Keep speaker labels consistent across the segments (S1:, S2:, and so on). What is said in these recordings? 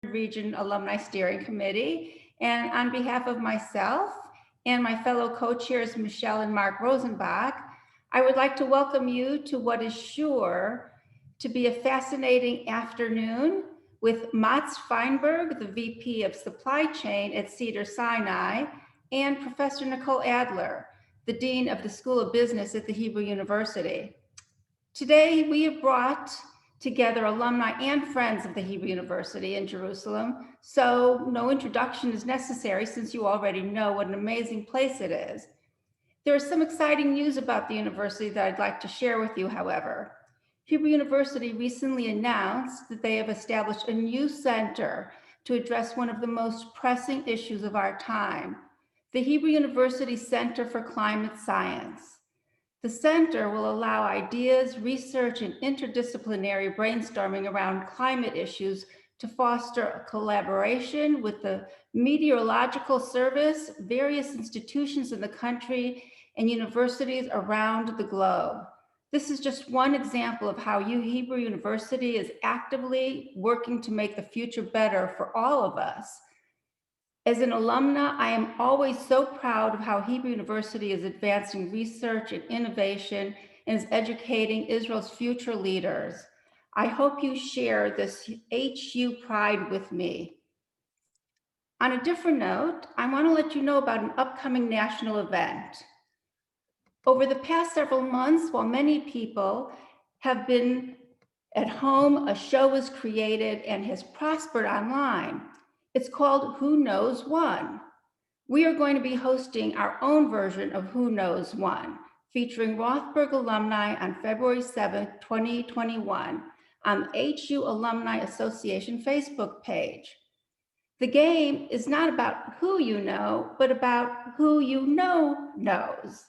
S1: Region Alumni Steering Committee. And on behalf of myself and my fellow co-chairs, Michelle and Mark Rosenbach, I would like to welcome you to what is sure to be a fascinating afternoon with Mats Feinberg, the VP of Supply Chain at Cedars-Sinai, and Professor Nicole Adler, the Dean of the School of Business at the Hebrew University. Today, we have brought together alumni and friends of the Hebrew University in Jerusalem, so no introduction is necessary since you already know what an amazing place it is. There is some exciting news about the university that I'd like to share with you, however. Hebrew University recently announced that they have established a new center to address one of the most pressing issues of our time, the Hebrew University Center for Climate Science. The center will allow ideas, research, and interdisciplinary brainstorming around climate issues to foster a collaboration with the Meteorological Service, various institutions in the country, and universities around the globe. This is just one example of how Hebrew University is actively working to make the future better for all of us. As an alumna, I am always so proud of how Hebrew University is advancing research and innovation and is educating Israel's future leaders. I hope you share this HU pride with me. On a different note, I want to let you know about an upcoming national event. Over the past several months, while many people have been at home, a show was created and has prospered online. It's called Who Knows One. We are going to be hosting our own version of Who Knows One, featuring Rothberg alumni on February 7th, 2021 on the HU Alumni Association Facebook page. The game is not about who you know, but about who you know knows.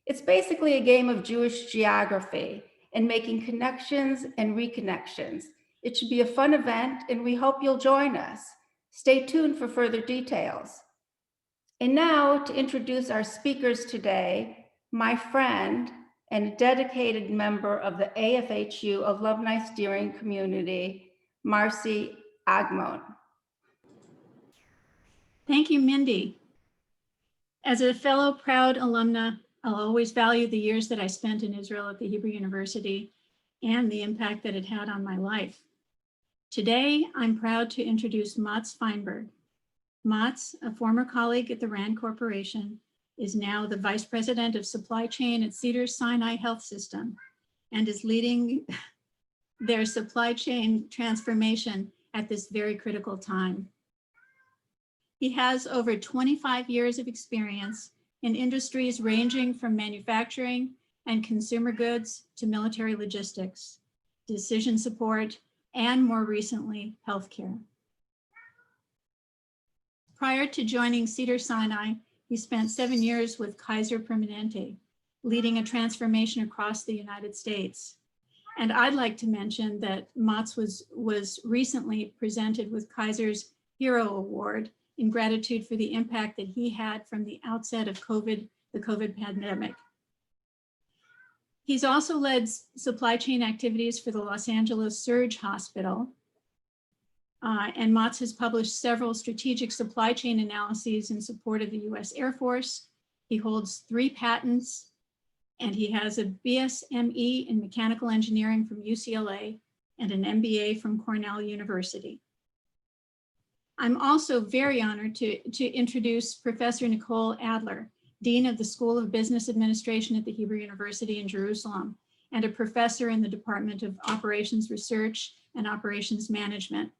S1: It's basically a game of Jewish geography and making connections and reconnections. It should be a fun event, and we hope you'll join us. Stay tuned for further details. And now to introduce our speakers today, my friend and a dedicated member of the AFHU Alumni Steering Community, Marcy Agmon.
S2: Thank you, Mindy. As a fellow proud alumna, I'll always value the years that I spent in Israel at the Hebrew University and the impact that it had on my life. Today, I'm proud to introduce Mats Feinberg. Mats, a former colleague at the RAND Corporation, is now the Vice President of Supply Chain at Cedars-Sinai Health System and is leading their supply chain transformation at this very critical time. He has over 25 years of experience in industries ranging from manufacturing and consumer goods to military logistics, decision support, and more recently, healthcare. Prior to joining Cedars-Sinai, he spent 7 years with Kaiser Permanente, leading a transformation across the United States. And I'd like to mention that Mats was recently presented with Kaiser's Hero Award in gratitude for the impact that he had from the outset of the COVID pandemic. He's also led supply chain activities for the Los Angeles Surge Hospital. And Mats has published several strategic supply chain analyses in support of the US Air Force. He holds 3 patents, and he has a BSME in mechanical engineering from UCLA and an MBA from Cornell University. I'm also very honored to introduce Professor Nicole Adler, Dean of the School of Business Administration at the Hebrew University in Jerusalem, and a professor in the Department of Operations Research and Operations Management.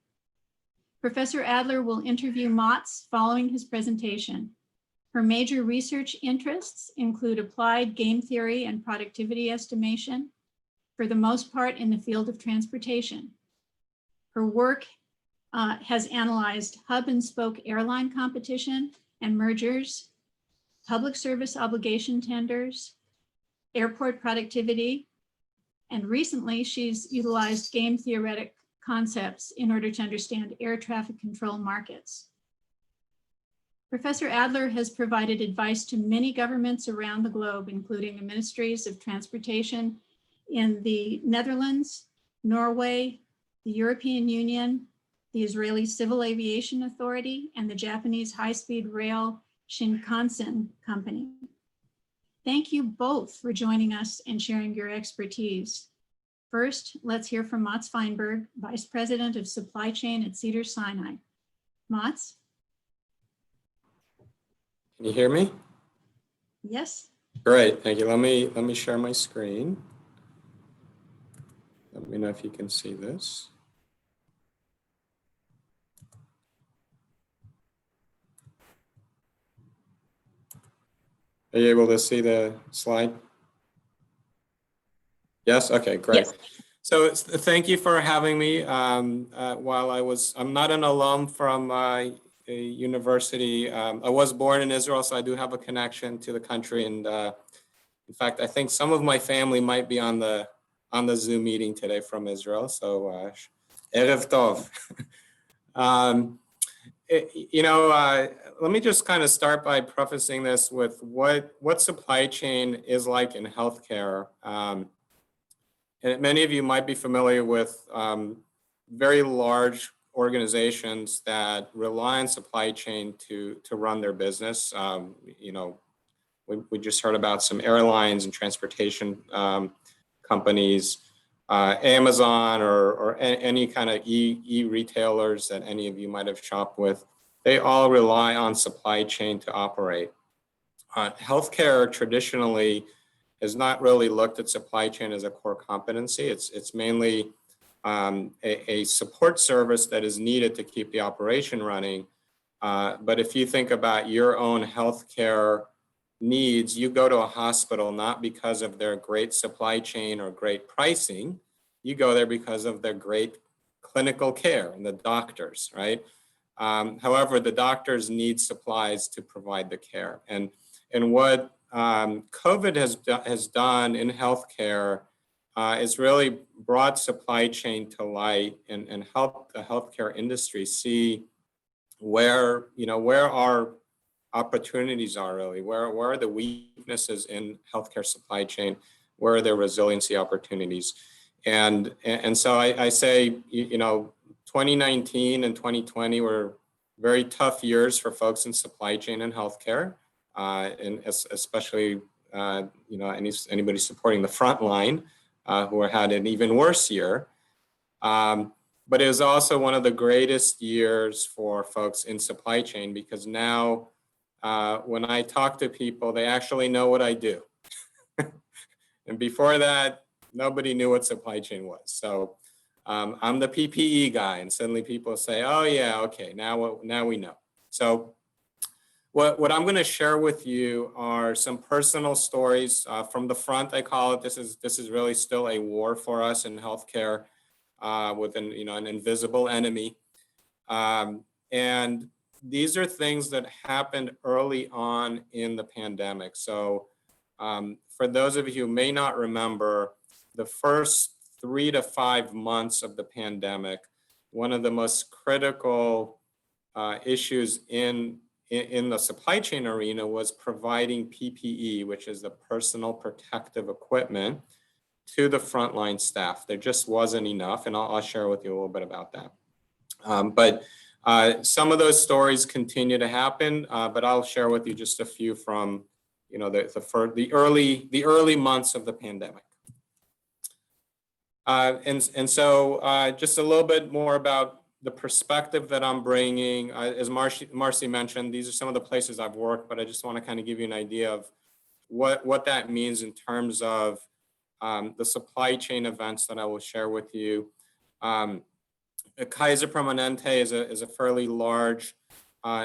S2: Professor Adler will interview Mats following his presentation. Her major research interests include applied game theory and productivity estimation, for the most part in the field of transportation. Her work has analyzed hub and spoke airline competition and mergers, public service obligation tenders, airport productivity, and recently she's utilized game theoretic concepts in order to understand air traffic control markets. Professor Adler has provided advice to many governments around the globe, including the Ministries of Transportation in the Netherlands, Norway, the European Union, the Israeli Civil Aviation Authority, and the Japanese high-speed rail Shinkansen Company. Thank you both for joining us and sharing your expertise. First, let's hear from Mats Feinberg, Vice President of Supply Chain at Cedars-Sinai. Mats?
S3: Can you hear me?
S2: Yes.
S3: Great, thank you. Let me share my screen. Let me know if you can see this. Are you able to see the slide? Yes, okay, great.
S2: Yes.
S3: So thank you for having me. I'm not an alum from a university. I was born in Israel, so I do have a connection to the country. And in fact, I think some of my family might be on the Zoom meeting today from Israel. So Erev Tov. Let me just kind of start by prefacing this with what supply chain is like in healthcare. And many of you might be familiar with very large organizations that rely on supply chain to run their business. We just heard about some airlines and transportation companies, Amazon or any kind of e-retailers that any of you might have shopped with. They all rely on supply chain to operate. Healthcare traditionally has not really looked at supply chain as a core competency. It's mainly a support service that is needed to keep the operation running. But if you think about your own healthcare needs, you go to a hospital not because of their great supply chain or great pricing. You go there because of their great clinical care and the doctors, right? However, the doctors need supplies to provide the care. And what COVID has done in healthcare is really brought supply chain to light and helped the healthcare industry see where our opportunities are really, where are the weaknesses in healthcare supply chain, where are there resiliency opportunities. And so I say, 2019 and 2020 were very tough years for folks in supply chain and healthcare. And especially, anybody supporting the front line who had an even worse year. But it was also one of the greatest years for folks in supply chain because now when I talk to people, they actually know what I do. And before that, nobody knew what supply chain was. So I'm the PPE guy, and suddenly people say, oh yeah, okay, now we know. So what I'm going to share with you are some personal stories from the front. I call it. This is really still a war for us in healthcare with an invisible enemy, and these are things that happened early on in the pandemic. So for those of you who may not remember, the first 3 to 5 months of the pandemic, one of the most critical issues in the supply chain arena was providing PPE, which is the personal protective equipment, to the frontline staff. There just wasn't enough, and I'll share with you a little bit about that. But some of those stories continue to happen, but I'll share with you just a few from the early months of the pandemic. And so just a little bit more about the perspective that I'm bringing. As Marcy mentioned, these are some of the places I've worked, but I just want to kind of give you an idea of what that means in terms of the supply chain events that I will share with you. Kaiser Permanente is a fairly large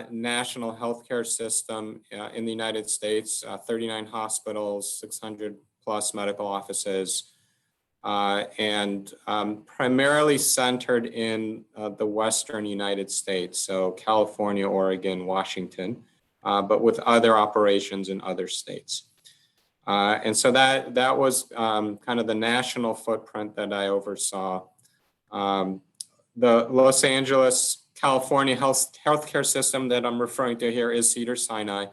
S3: national healthcare system in the United States, 39 hospitals, 600 plus medical offices, and primarily centered in the Western United States, so California, Oregon, Washington, but with other operations in other states. And so that was kind of the national footprint that I oversaw. The Los Angeles, California healthcare system that I'm referring to here is Cedars-Sinai.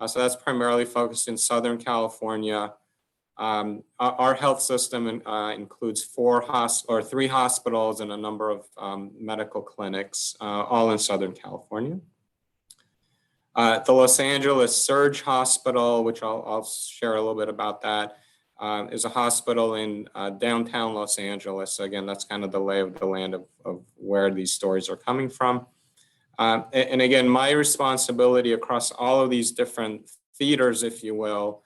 S3: So that's primarily focused in Southern California, Our health system includes 3 hospitals and a number of medical clinics, all in Southern California. The Los Angeles Surge Hospital, which I'll share a little bit about that, is a hospital in downtown Los Angeles. So again, that's kind of the lay of the land of where these stories are coming from. And again, my responsibility across all of these different theaters, if you will,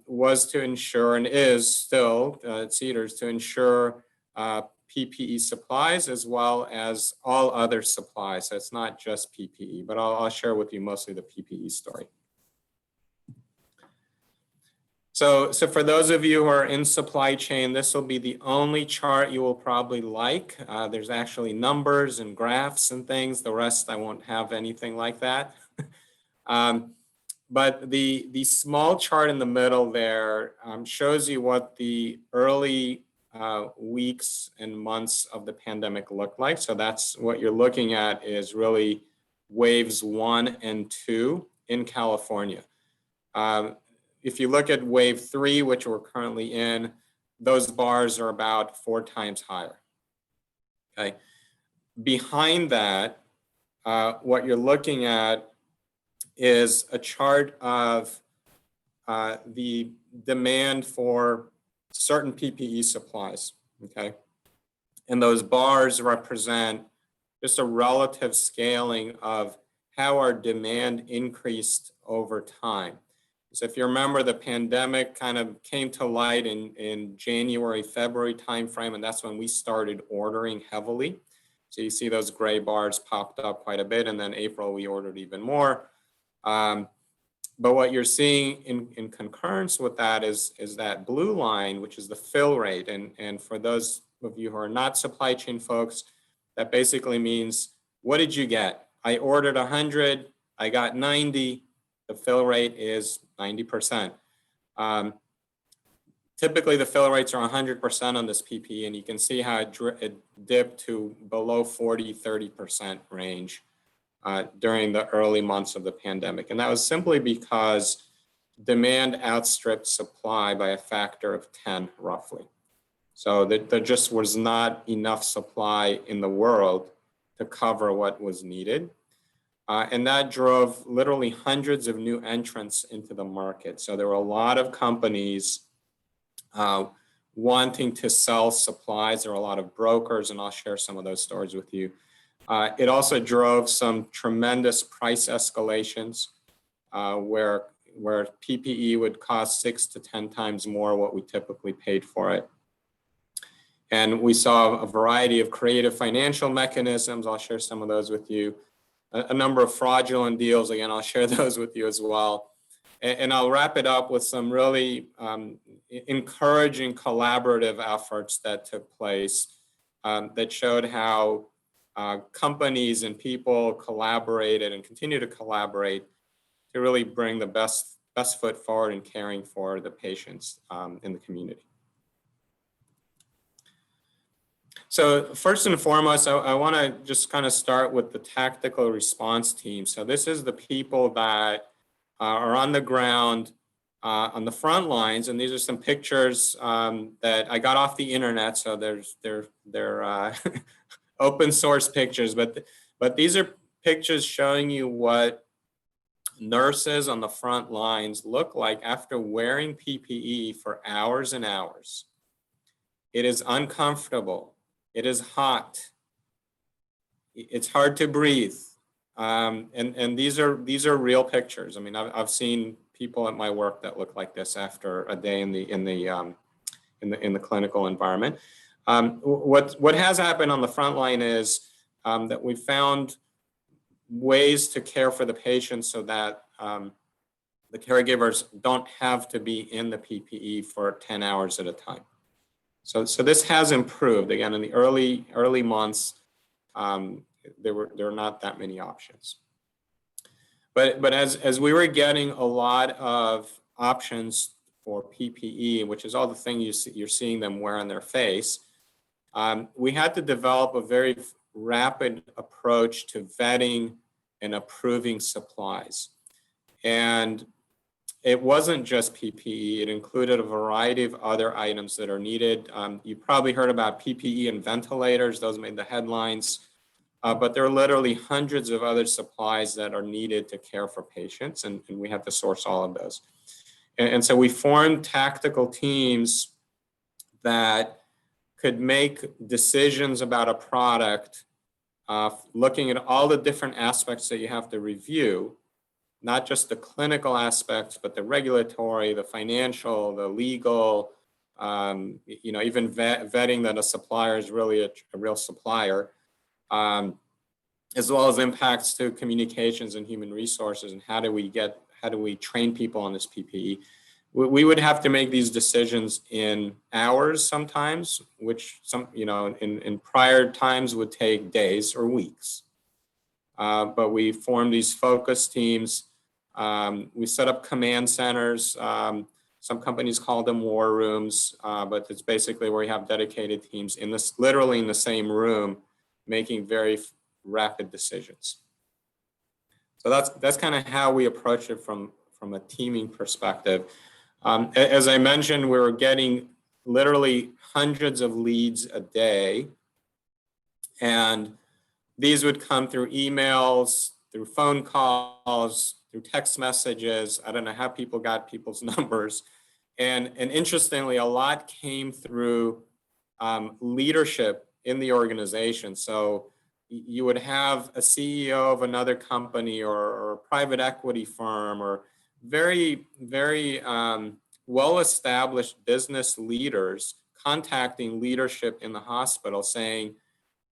S3: was to ensure, and is still at Cedars, to ensure PPE supplies as well as all other supplies. So it's not just PPE, but I'll share with you mostly the PPE story. So for those of you who are in supply chain, this will be the only chart you will probably like. There's actually numbers and graphs and things. The rest, I won't have anything like that. But the small chart in the middle there shows you what the early weeks and months of the pandemic looked like. So that's what you're looking at, is really waves 1 and 2 in California. If you look at wave 3, which we're currently in, those bars are about 4 times higher. Okay. Behind that, what you're looking at is a chart of the demand for certain PPE supplies, okay? And those bars represent just a relative scaling of how our demand increased over time. So if you remember, the pandemic kind of came to light in January, February timeframe, and that's when we started ordering heavily. So you see those gray bars popped up quite a bit, and then April we ordered even more. But what you're seeing in concurrence with that is that blue line, which is the fill rate. And for those of you who are not supply chain folks, that basically means, what did you get? I ordered 100, I got 90, the fill rate is 90%. Typically the fill rates are 100% on this PPE, and you can see how it dipped to below 40, 30% range during the early months of the pandemic. And that was simply because demand outstripped supply by a factor of 10, roughly. So there just was not enough supply in the world to cover what was needed. And that drove literally hundreds of new entrants into the market. So there were a lot of companies wanting to sell supplies. There were a lot of brokers, and I'll share some of those stories with you. It also drove some tremendous price escalations where PPE would cost 6 to 10 times more what we typically paid for it. And we saw a variety of creative financial mechanisms. I'll share some of those with you. A number of fraudulent deals, again, I'll share those with you as well. And I'll wrap it up with some really encouraging collaborative efforts that took place that showed how companies and people collaborated and continue to collaborate to really bring the best foot forward in caring for the patients in the community. So first and foremost, I want to just kind of start with the tactical response team. So this is the people that are on the ground on the front lines, and these are some pictures that I got off the internet. So they're open source pictures, but these are pictures showing you what nurses on the front lines look like after wearing PPE for hours and hours. It is uncomfortable. It is hot. It's hard to breathe. And these are real pictures. I mean, I've seen people at my work that look like this after a day in the clinical environment. What has happened on the front line is that we found ways to care for the patients so that the caregivers don't have to be in the PPE for 10 hours at a time. So this has improved. Again, in the early months, there were not that many options. But as we were getting a lot of options for PPE, which is all the things you're seeing them wear on their face, we had to develop a very rapid approach to vetting and approving supplies. And it wasn't just PPE. It included a variety of other items that are needed. You probably heard about PPE and ventilators. Those made the headlines. But there are literally hundreds of other supplies that are needed to care for patients, and we have to source all of those. And so we formed tactical teams that could make decisions about a product, looking at all the different aspects that you have to review, not just the clinical aspects, but the regulatory, the financial, the legal, even vetting that a supplier is really a real supplier, as well as impacts to communications and human resources, and how do we train people on this PPE. We would have to make these decisions in hours sometimes, which in prior times would take days or weeks. But we formed these focus teams. We set up command centers. Some companies call them war rooms, but it's basically where you have dedicated teams literally in the same room, making very rapid decisions. So that's kind of how we approach it from a teaming perspective. As I mentioned, we were getting literally hundreds of leads a day, and these would come through emails, through phone calls, through text messages. I don't know how people got people's numbers. And interestingly, a lot came through leadership in the organization. So you would have a CEO of another company or a private equity firm or very, very well-established business leaders contacting leadership in the hospital saying,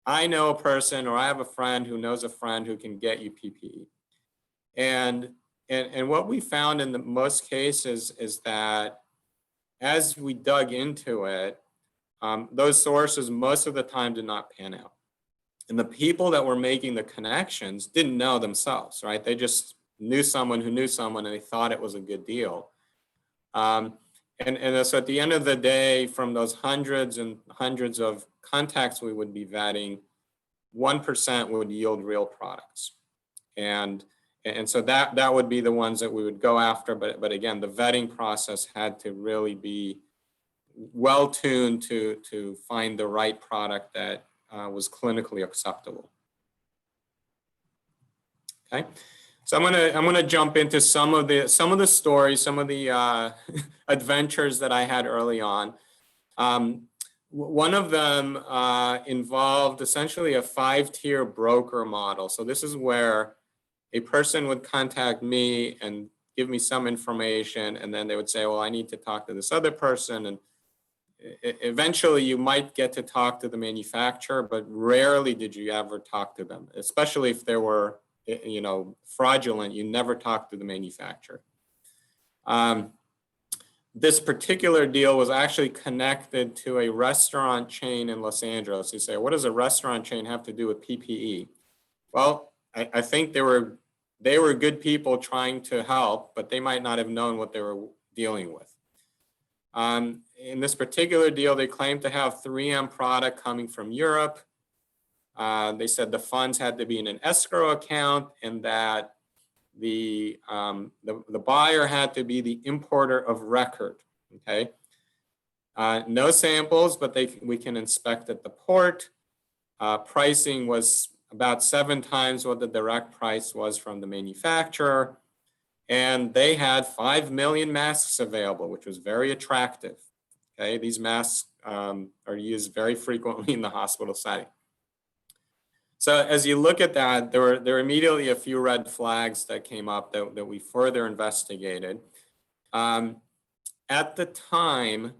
S3: I know a person or I have a friend who knows a friend who can get you PPE. And what we found in the most cases is that as we dug into it, those sources most of the time did not pan out. And the people that were making the connections didn't know themselves, right? They just knew someone who knew someone and they thought it was a good deal. And so at the end of the day, from those hundreds and hundreds of contacts we would be vetting, 1% would yield real products. And so that would be the ones that we would go after. But again, the vetting process had to really be well tuned to find the right product that was clinically acceptable. Okay, so I'm gonna jump into some of the stories, some of the adventures that I had early on. One of them involved essentially a 5-tier broker model. So this is where a person would contact me and give me some information, and then they would say, well, I need to talk to this other person. And eventually you might get to talk to the manufacturer, but rarely did you ever talk to them, especially if they were, fraudulent. You never talk to the manufacturer. This particular deal was actually connected to a restaurant chain in Los Angeles. You say, what does a restaurant chain have to do with PPE? Well, I think they were good people trying to help, but they might not have known what they were dealing with. In this particular deal, they claimed to have 3M product coming from Europe. They said the funds had to be in an escrow account and that the buyer had to be the importer of record, okay? No samples, but we can inspect at the port. Pricing was about 7 times what the direct price was from the manufacturer. And they had 5 million masks available, which was very attractive, okay? These masks are used very frequently in the hospital setting. So as you look at that, there were immediately a few red flags that came up that we further investigated. At the time,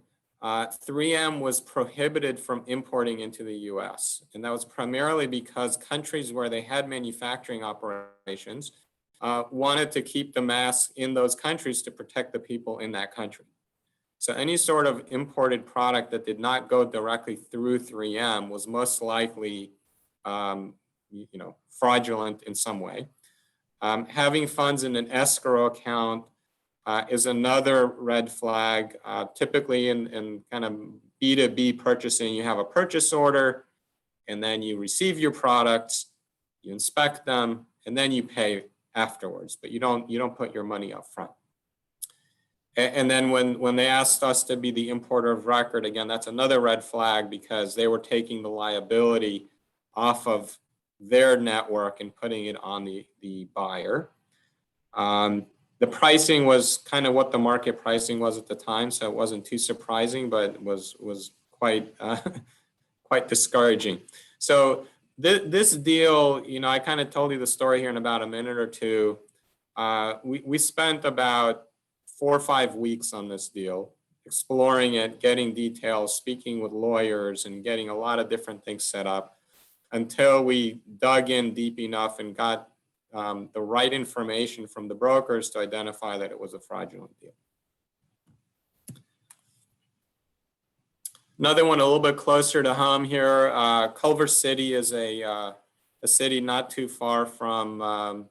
S3: 3M was prohibited from importing into the US. And that was primarily because countries where they had manufacturing operations wanted to keep the masks in those countries to protect the people in that country. So any sort of imported product that did not go directly through 3M was most likely fraudulent in some way. Having funds in an escrow account is another red flag. Typically in kind of B2B purchasing, you have a purchase order and then you receive your products, you inspect them, and then you pay afterwards, but you don't put your money up front. And then when they asked us to be the importer of record, again, that's another red flag because they were taking the liability off of their network and putting it on the buyer. The pricing was kind of what the market pricing was at the time, so it wasn't too surprising, but was quite quite discouraging. So this deal, you know, I kind of told you the story here in about a minute or two. We spent about 4 or 5 weeks on this deal, exploring it, getting details, speaking with lawyers, and getting a lot of different things set up until we dug in deep enough and got the right information from the brokers to identify that it was a fraudulent deal. Another one a little bit closer to home here. Culver City is a city not too far from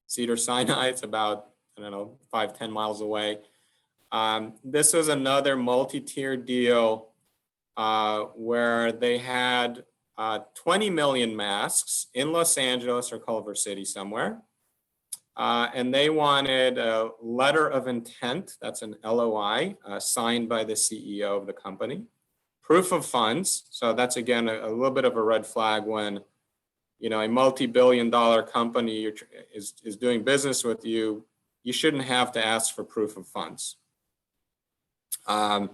S3: Cedars-Sinai. It's about, I don't know, 5-10 miles away. This was another multi-tiered deal where they had 20 million masks in Los Angeles or Culver City somewhere. And they wanted a letter of intent, that's an LOI, signed by the CEO of the company. Proof of funds, so that's again a little bit of a red flag when, you know, a multi-billion-dollar company is doing business with you. You shouldn't have to ask for proof of funds. And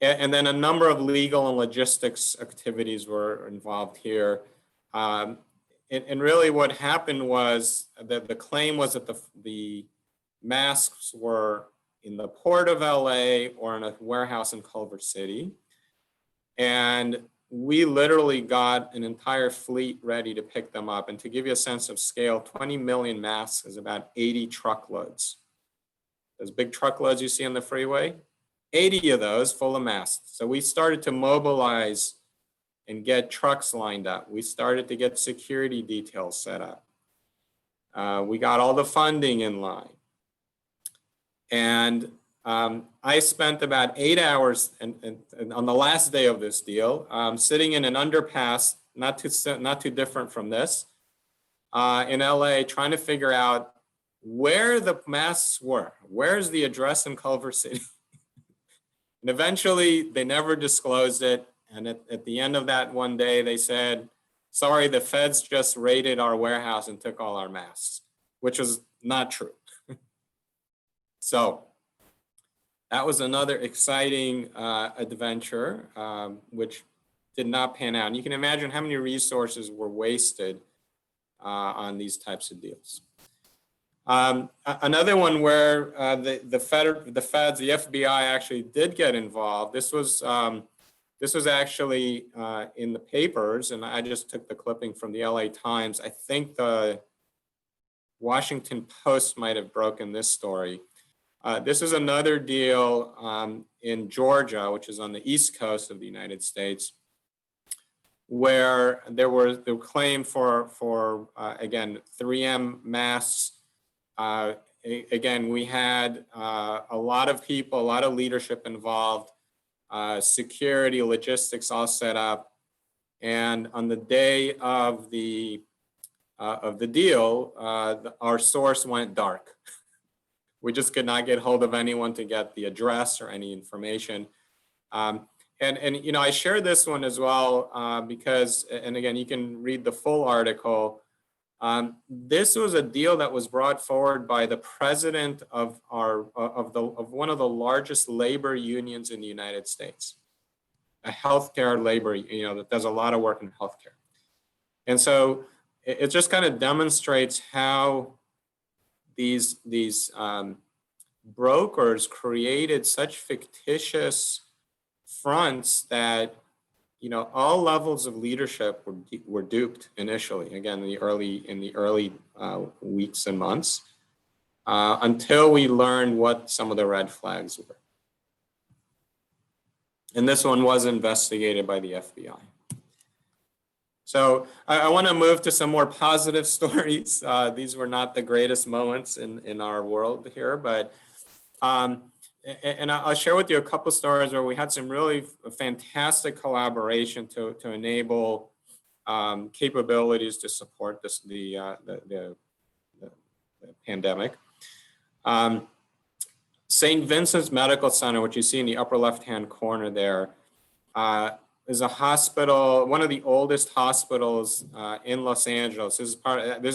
S3: then a number of legal and logistics activities were involved here. And really what happened was that the claim was that the masks were in the port of LA or in a warehouse in Culver City. And we literally got an entire fleet ready to pick them up. And to give you a sense of scale, 20 million masks is about 80 truckloads. Those big truckloads you see on the freeway, 80 of those full of masks. So we started to mobilize and get trucks lined up. We started to get security details set up. We got all the funding in line. And I spent about 8 hours and on the last day of this deal, sitting in an underpass, not too different from this, in LA, trying to figure out where the masks were. Where's the address in Culver City? And eventually, they never disclosed it. And at the end of that one day, they said, sorry, the feds just raided our warehouse and took all our masks, which was not true. So that was another exciting adventure, which did not pan out. And you can imagine how many resources were wasted on these types of deals. Another one where the feds, the FBI actually did get involved. This was actually in the papers, and I just took the clipping from the LA Times. I think the Washington Post might have broken this story. This is another deal in Georgia, which is on the East Coast of the United States, where there were the claim for again 3M masks. Again, we had a lot of people, a lot of leadership involved, security, logistics all set up, and on the day of the deal, our source went dark. We just could not get hold of anyone to get the address or any information. And you know, I share this one as well because, and again, you can read the full article. This was a deal that was brought forward by the president of one of the largest labor unions in the United States, a healthcare labor, you know, that does a lot of work in healthcare. And so it just kind of demonstrates how these brokers created such fictitious fronts that, you know, all levels of leadership were duped initially. Again, in the early weeks and months, until we learned what some of the red flags were. And this one was investigated by the FBI. So I want to move to some more positive stories. These were not the greatest moments in our world here, but and I'll share with you a couple of stories where we had some really fantastic collaboration to enable capabilities to support the pandemic. St. Vincent's Medical Center, which you see in the upper left-hand corner there, is a hospital, one of the oldest hospitals in Los Angeles. This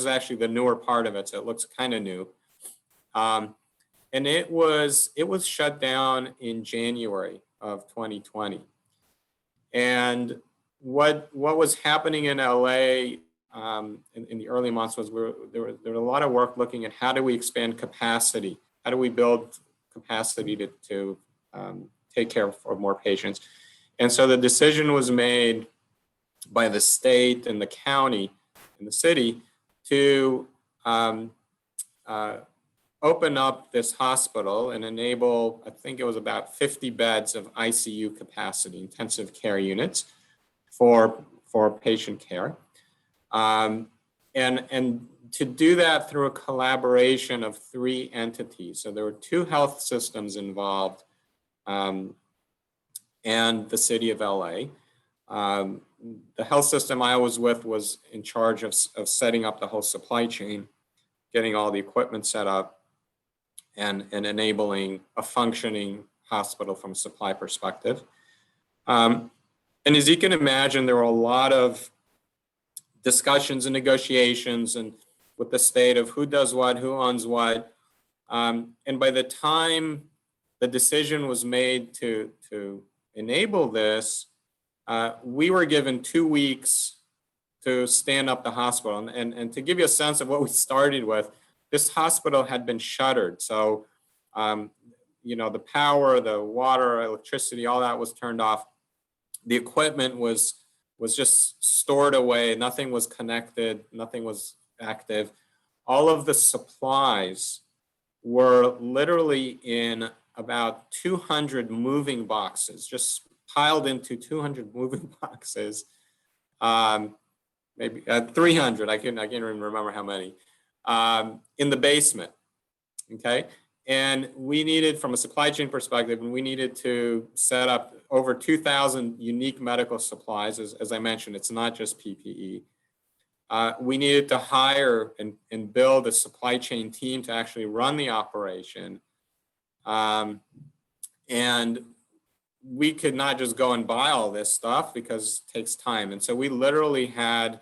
S3: is actually the newer part of it, so it looks kind of new. And it was shut down in January of 2020. And what was happening in LA in the early months was there was a lot of work looking at how do we expand capacity, how do we build capacity to take care of more patients. And so the decision was made by the state and the county and the city to open up this hospital and enable, I think it was about 50 beds of ICU capacity, intensive care units for patient care. And to do that through a collaboration of 3 entities. So there were 2 health systems involved and the city of LA. The health system I was with was in charge of setting up the whole supply chain, getting all the equipment set up, and enabling a functioning hospital from a supply perspective. And as you can imagine, there were a lot of discussions and negotiations and with the state of who does what, who owns what. And by the time the decision was made to enable this, we were given 2 weeks to stand up the hospital. And to give you a sense of what we started with, this hospital had been shuttered. So, the power, the water, electricity, all that was turned off. The equipment was just stored away. Nothing was connected. Nothing was active. All of the supplies were literally in about 200 moving boxes, just piled into 200 moving boxes, maybe 300, I can't even remember how many, in the basement, okay? And we needed, from a supply chain perspective, and we needed to set up over 2,000 unique medical supplies. As I mentioned, it's not just PPE. We needed to hire and build a supply chain team to actually run the operation. And we could not just go and buy all this stuff because it takes time. And so we literally had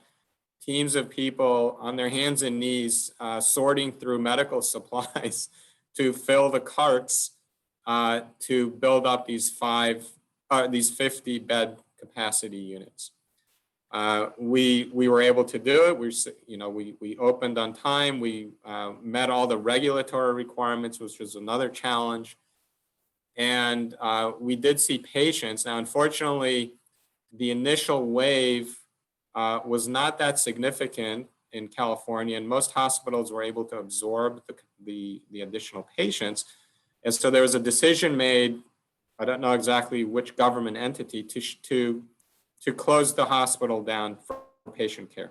S3: teams of people on their hands and knees sorting through medical supplies to fill the carts to build up these 50 bed capacity units. We were able to do it. We opened on time. We met all the regulatory requirements, which was another challenge. And we did see patients. Now, unfortunately, the initial wave was not that significant in California, and most hospitals were able to absorb the additional patients. And so there was a decision made, I don't know exactly which government entity, to close the hospital down for patient care.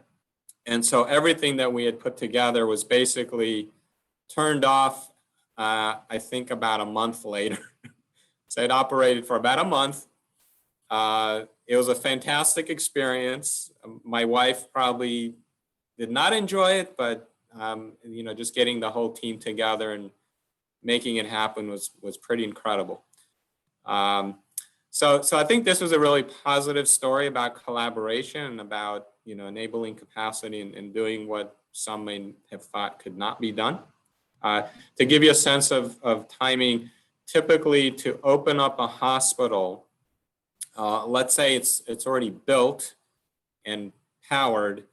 S3: And so everything that we had put together was basically turned off, I think about a month later. So it operated for about a month. It was a fantastic experience. My wife probably did not enjoy it, but just getting the whole team together and making it happen was pretty incredible. So I think this was a really positive story about collaboration and about enabling capacity and doing what some may have thought could not be done. To give you a sense of timing, typically to open up a hospital, let's say it's already built and powered,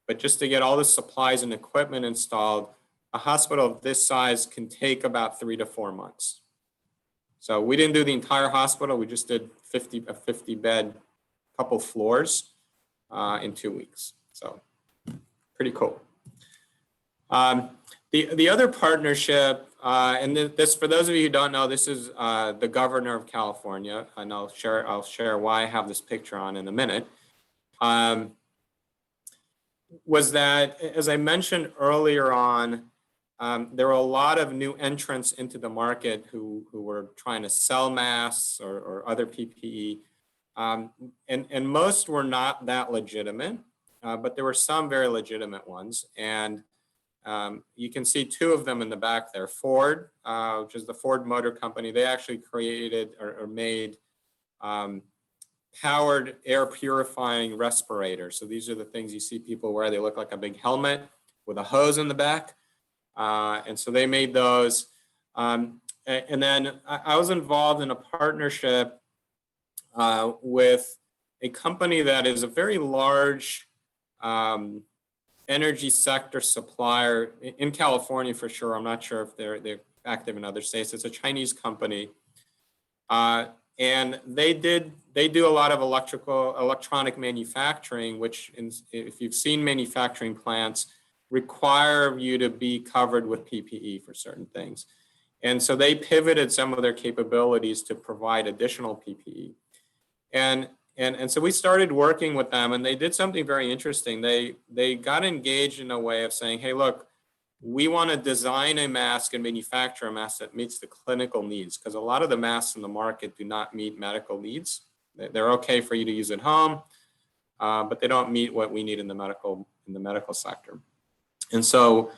S3: but just to get all the supplies and equipment installed, a hospital of this size can take about 3 to 4 months. So we didn't do the entire hospital. We just did a 50 bed, couple floors in 2 weeks. So pretty cool. The other partnership, and this, for those of you who don't know, this is the governor of California, and I'll share why I have this picture on in a minute. Was that, as I mentioned earlier on, there were a lot of new entrants into the market who were trying to sell masks or other PPE, and most were not that legitimate, but there were some very legitimate ones. And You can see two of them in the back there. Ford, which is the Ford Motor Company, they actually created or made powered air purifying respirators. So these are the things you see people wear. They look like a big helmet with a hose in the back. And so they made those. And then I was involved in a partnership with a company that is a very large energy sector supplier in California for sure. I'm not sure if they're active in other states. It's a Chinese company. And they do a lot of electronic manufacturing, which if you've seen manufacturing plants, require you to be covered with PPE for certain things. And so they pivoted some of their capabilities to provide additional PPE. And so we started working with them, and they did something very interesting. They got engaged in a way of saying, hey, look, we want to design a mask and manufacture a mask that meets the clinical needs, because a lot of the masks in the market do not meet medical needs. They're okay for you to use at home, but they don't meet what we need in the medical sector. And so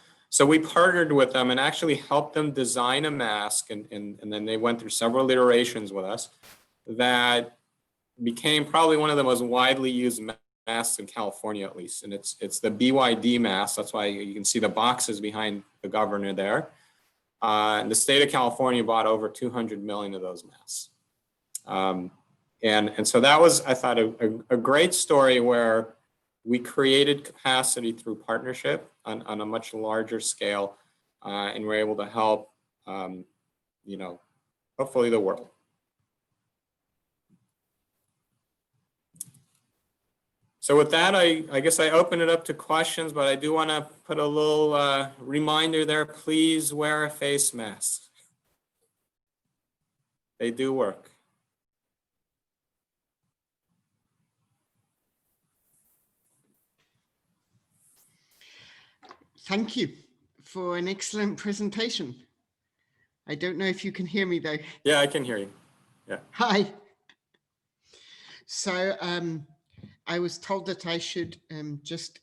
S3: we partnered with them and actually helped them design a mask, and then they went through several iterations with us that became probably one of the most widely used masks in California, at least. And it's the BYD mask. That's why you can see the boxes behind the governor there. And the state of California bought over 200 million of those masks. And so that was, I thought, a great story where we created capacity through partnership on a much larger scale, and we're able to help, hopefully the world. So with that, I guess I open it up to questions, but I do want to put a little reminder there. Please wear a face mask. They do work.
S4: Thank you for an excellent presentation. I don't know if you can hear me though.
S3: Yeah, I can hear you. Yeah.
S4: Hi. So I was told that I should just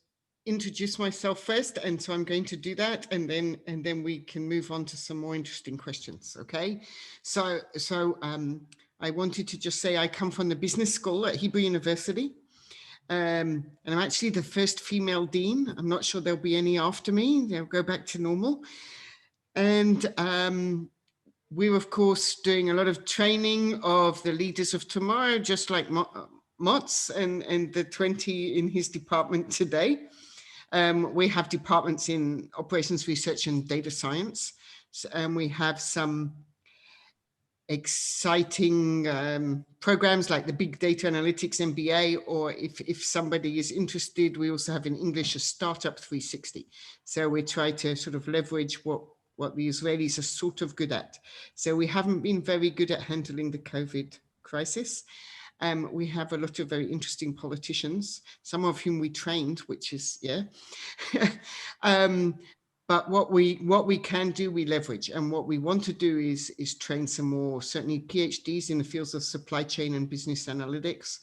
S4: introduce myself first, and so I'm going to do that, and then we can move on to some more interesting questions. Okay. So I wanted to just say I come from the business school at Hebrew University. And I'm actually the first female dean. I'm not sure there'll be any after me. They'll go back to normal. And we're, of course, doing a lot of training of the leaders of tomorrow, just like Motz and the 20 in his department today. We have departments in operations research and data science. And we have some exciting programs like the Big Data Analytics MBA, or if somebody is interested, we also have in English a Startup 360. So we try to sort of leverage what the Israelis are sort of good at. So we haven't been very good at handling the COVID crisis. We have a lot of very interesting politicians, some of whom we trained, which is, yeah. But what we can do, we leverage. And what we want to do is train some more, certainly PhDs in the fields of supply chain and business analytics.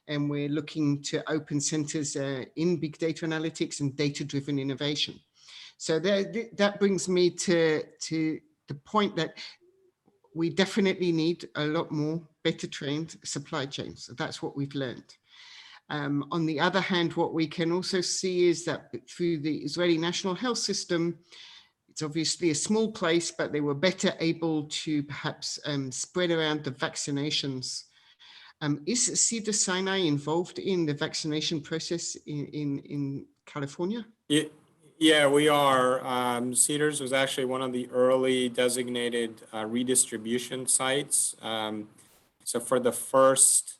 S4: And we're looking to open centers in big data analytics and data-driven innovation. So that brings me to the point that we definitely need a lot more better trained supply chains. So that's what we've learned. On the other hand, what we can also see is that through the Israeli National Health System, it's obviously a small place, but they were better able to perhaps spread around the vaccinations. Is Cedar Sinai involved in the vaccination process in California?
S3: Yeah, we are. Cedars was actually one of the early designated redistribution sites. So for the first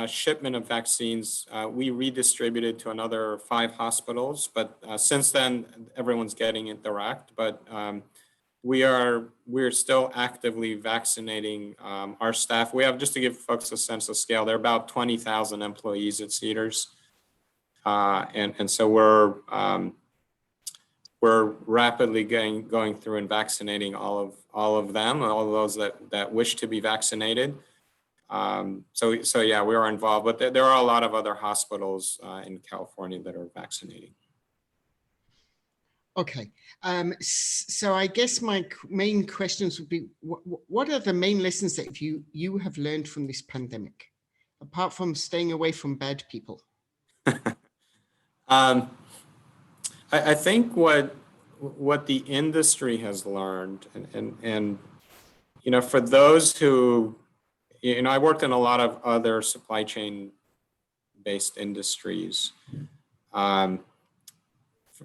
S3: shipment of vaccines, we redistributed to another 5 hospitals, but since then everyone's getting it direct. But we're still actively vaccinating our staff. We have, just to give folks a sense of scale, there are about 20,000 employees at Cedars, and so we're rapidly going through and vaccinating all of them, all of those that wish to be vaccinated. So yeah, we are involved, but there are a lot of other hospitals in California that are vaccinating.
S4: Okay. So I guess my main questions would be, what are the main lessons that you have learned from this pandemic, apart from staying away from bad people?
S3: Um, I think what the industry has learned, and for those who, I worked in a lot of other supply chain based industries. Um,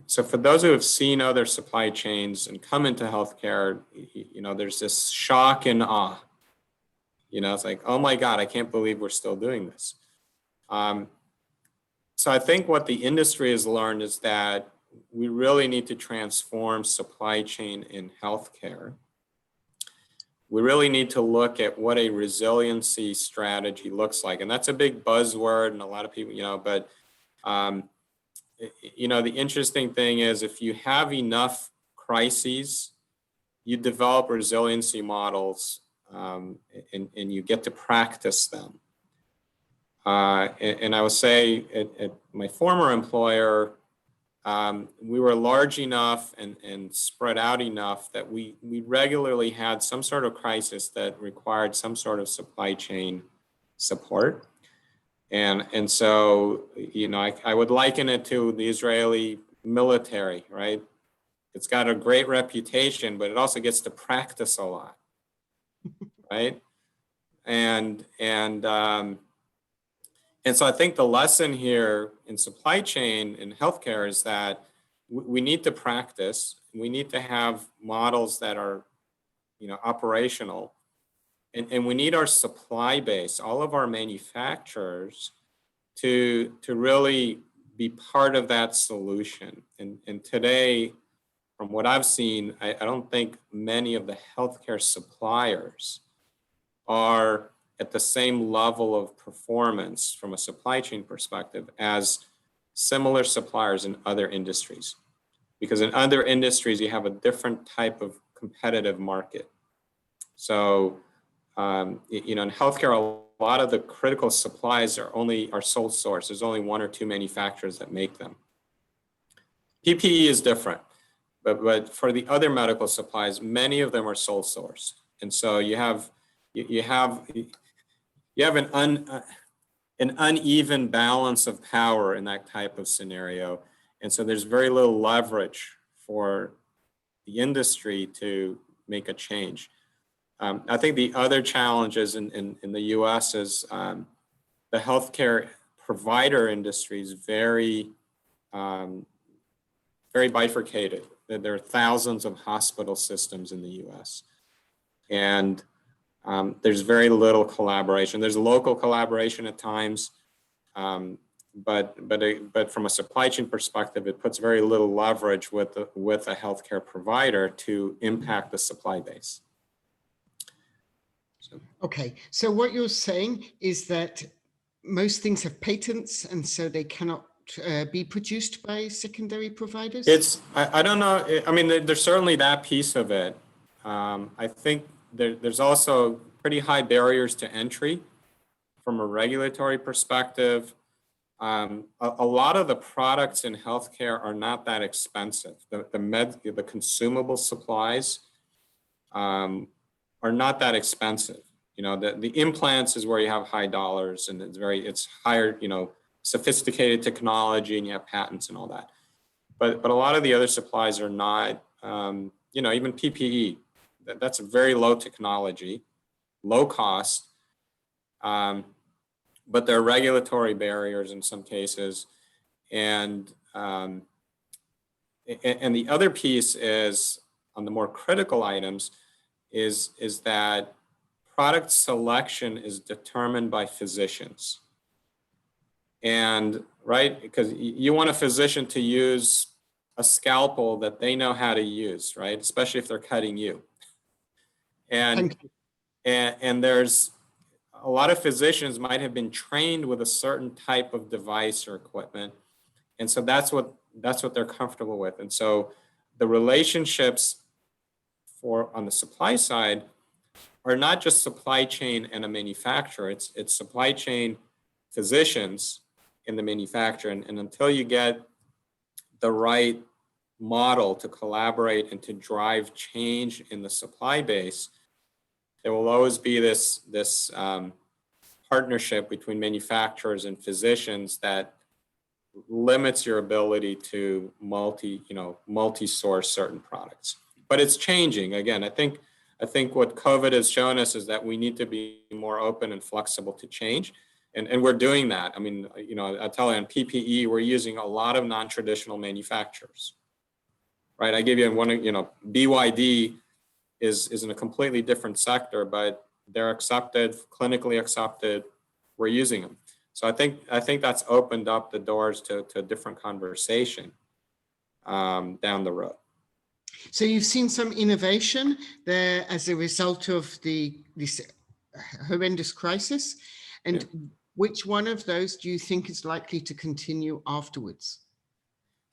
S3: so for those who have seen other supply chains and come into healthcare, there's this shock and awe. It's like, oh my God, I can't believe we're still doing this. So I think what the industry has learned is that we really need to transform supply chain in healthcare. We really need to look at what a resiliency strategy looks like. And that's a big buzzword, and a lot of people, but the interesting thing is, if you have enough crises, you develop resiliency models, and you get to practice them. And I would say at my former employer, we were large enough and spread out enough that we regularly had some sort of crisis that required some sort of supply chain support. And so, I would liken it to the Israeli military, right? It's got a great reputation, but it also gets to practice a lot, right? And so I think the lesson here in supply chain in healthcare is that we need to practice. We need to have models that are, operational. And we need our supply base, all of our manufacturers, to really be part of that solution. And today, from what I've seen, I don't think many of the healthcare suppliers are at the same level of performance from a supply chain perspective as similar suppliers in other industries. Because in other industries, you have a different type of competitive market. So, in healthcare, a lot of the critical supplies are sole source. There's only one or two manufacturers that make them. PPE is different, but for the other medical supplies, many of them are sole source. And so you have an uneven balance of power in that type of scenario. And so there's very little leverage for the industry to make a change. I think the other challenges in the US is the healthcare provider industry is very bifurcated. There are thousands of hospital systems in the US. And there's very little collaboration. There's local collaboration at times, but from a supply chain perspective, it puts very little leverage with a healthcare provider to impact the supply base.
S4: Okay, so what you're saying is that most things have patents, and so they cannot be produced by secondary providers?
S3: I don't know. I mean, there's certainly that piece of it. I think there's also pretty high barriers to entry from a regulatory perspective. A lot of the products in healthcare are not that expensive. The consumable supplies are not that expensive. The implants is where you have high dollars, and it's higher, sophisticated technology, and you have patents and all that. But a lot of the other supplies are not, even PPE, that's a very low technology, low cost, but there are regulatory barriers in some cases. And the other piece is, on the more critical items, is that product selection is determined by physicians. And right, because you want a physician to use a scalpel that they know how to use, right? Especially if they're cutting you. And there's a lot of physicians might have been trained with a certain type of device or equipment. And so that's what they're comfortable with. And so the relationships on the supply side are not just supply chain and a manufacturer, it's supply chain, physicians in the manufacturer. And until you get the right model to collaborate and to drive change in the supply base, there will always be this partnership between manufacturers and physicians that limits your ability to multi-source certain products. But it's changing. Again, I think what COVID has shown us is that we need to be more open and flexible to change. And we're doing that. I mean, I tell you on PPE, we're using a lot of non-traditional manufacturers, right? I give you one, BYD is in a completely different sector, but they're accepted, clinically accepted. We're using them. So I think that's opened up the doors to a different conversation down the road.
S4: So you've seen some innovation there as a result of this horrendous crisis, and which one of those do you think is likely to continue afterwards?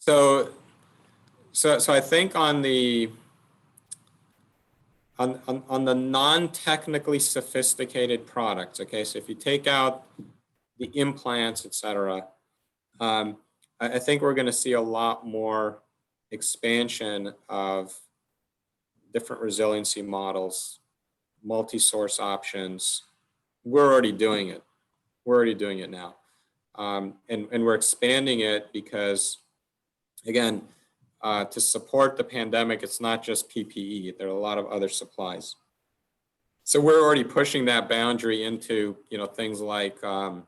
S3: So I think on the non-technically sophisticated products, okay, so if you take out the implants, et cetera, I think we're going to see a lot more expansion of different resiliency models, multi-source options. We're already doing it. We're already doing it now. And we're expanding it because, again, to support the pandemic, it's not just PPE. There are a lot of other supplies. So we're already pushing that boundary into, things like, when